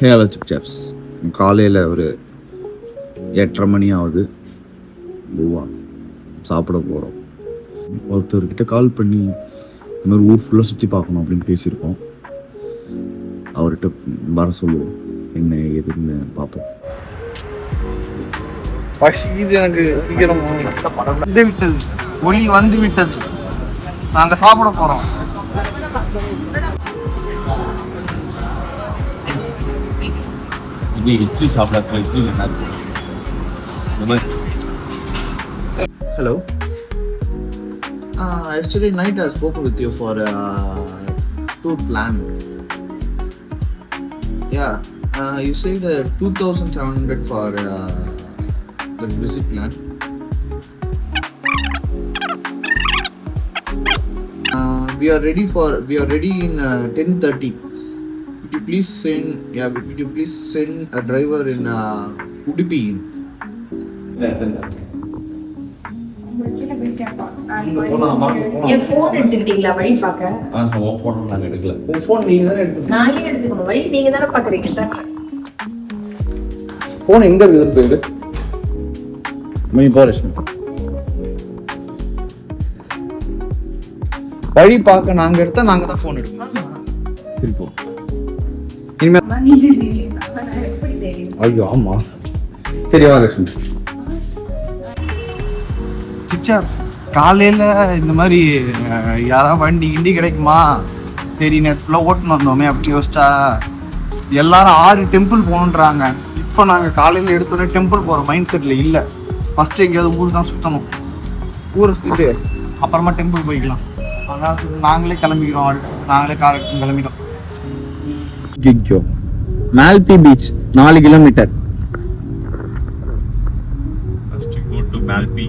Hello சிப்சாப்ஸ், காலையில் ஒரு 8:30 மணி ஆகுது. சாப்பிட போகிறோம். ஒருத்தர்கிட்ட கால் பண்ணி இந்த மாதிரி ஊர் ஃபுல்லாக சுற்றி பார்க்கணும் அப்படின்னு பேசியிருக்கோம். அவர்கிட்ட வர சொல்லுவோம், என்ன எதுன்னு பார்ப்போம். இது எனக்கு சீக்கிரம் வந்து விட்டது, ஒளி வந்து விட்டது. நாங்கள் சாப்பிட போகிறோம். இட்லி சாப்பிட idli Hello. Yesterday night I spoke with you for a tour plan. Yeah, you said 2,700 for the visit plan. We are ready in 10:30. Could you please send a driver in Udupi? என் போன் எடுத்துக்கிட்டீங்களா வழி பார்க்க? நாங்கள் எடுக்கல. உன் phone நீங்கள் தானே எடுத்து. நான் ஏன் எடுத்துக்கணும்? வழி நீங்கள் தானே பார்க்குறீங்க. ஃபோன் எங்கே இருக்குது போயிடு மணி போரேஷன் வழி பார்க்க நாங்கள் எடுத்தால் நாங்கள் தான் ஃபோன் எடுக்கணும். திருப்போம். ஐயோ ஆமாம். சரி வா லட்சுமி. சிப்சாப்ஸ், காலையில் இந்த மாதிரி யாராவது வண்டி கிண்டி கிடைக்குமா, சரி நேற்று ஃபுல்லாக ஓட்டுன்னு வந்தோமே அப்படின்னு யோசிச்சா எல்லாரும் 6 டெம்பிள் போகணுன்றாங்க. இப்போ நாங்கள் காலையில் எடுத்தோடனே டெம்பிள் போகிற மைண்ட் செட்டில் இல்லை. ஃபஸ்ட்டு எங்கேயாவது ஊர் தான் சுற்றணும். ஊரை சுற்றிட்டு அப்புறமா டெம்பிள் போய்க்கலாம். அதனால் நாங்களே கிளம்பிக்கிறோம். நாங்களே கார் எடுத்து கிளம்பிட்டோம். கிட்ஜோ Malpe beach 4 kilometre. First go to Malpi,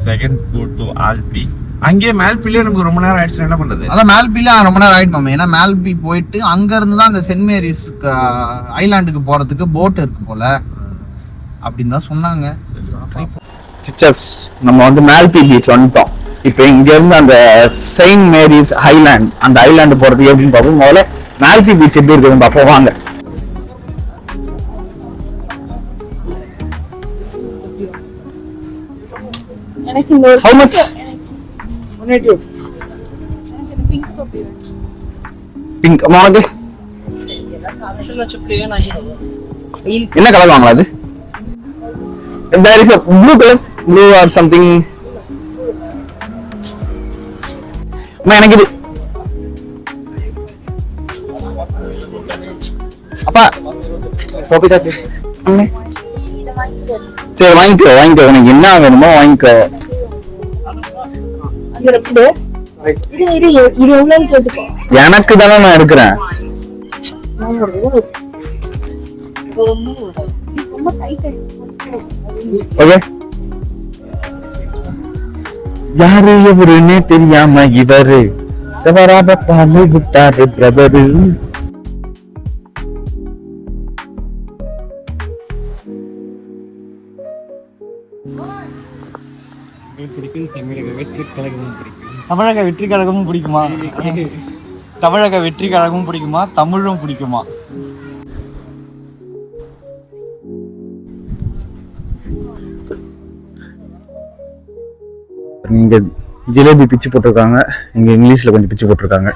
second go to Alpi. அங்கேயே மேல்பிலே நமக்கு ரொம்ப நேரம் ஆயிடுச்சு. என்ன பண்ணுறது? அதான் மேல்பிலே ரொம்ப நேரம் ஆயிடுமாமே. ஏன்னா மேல்பி போயிட்டு அங்கேருந்து தான் அந்த சென்ட் மேரிஸ் ஐலாண்டுக்கு போகிறதுக்கு போட் இருக்கு போல அப்படின்னு தான் சொன்னாங்க. சிப்சாப்ஸ், நம்ம வந்து மால்பி பீச் வந்துட்டோம். இப்போ இங்கேருந்து அந்த செயின்ட் மேரிஸ் ஐலாண்ட், அந்த ஐலாண்டு போகிறதுக்கு எப்படின்னு பார்ப்போம். முதல்ல மால்பி பீச் எப்படி இருக்குதுன்னு பார்ப்போம் வாங்க. How much? 180. பிங்க் உனக்கு என்ன கலர் வாங்கலாம்? அது there is a blue color, blue or something. எனக்கு இது அப்பா கோபி தாத்து. சரி வாங்கிக்கோ உனக்கு என்ன வேணுமோ வாங்கிக்கோ. எனக்கு தானே நான் எடுக்கிறேன். ஓகே, யாரு எவருன்னு தெரியாம இவரு தவறாக பாலு விட்டாரு பிரதரு. தமிழக வெற்றி கழகமும் பிடிக்குமா? தமிழக வெற்றி கழகமும் பிடிக்குமா? தமிழும் பிடிக்குமா? இங்க ஜிலேபி பிச்சு போட்டிருக்காங்க, இங்க இங்கிலீஷ்ல கொஞ்சம் பிச்சு போட்டிருக்காங்க.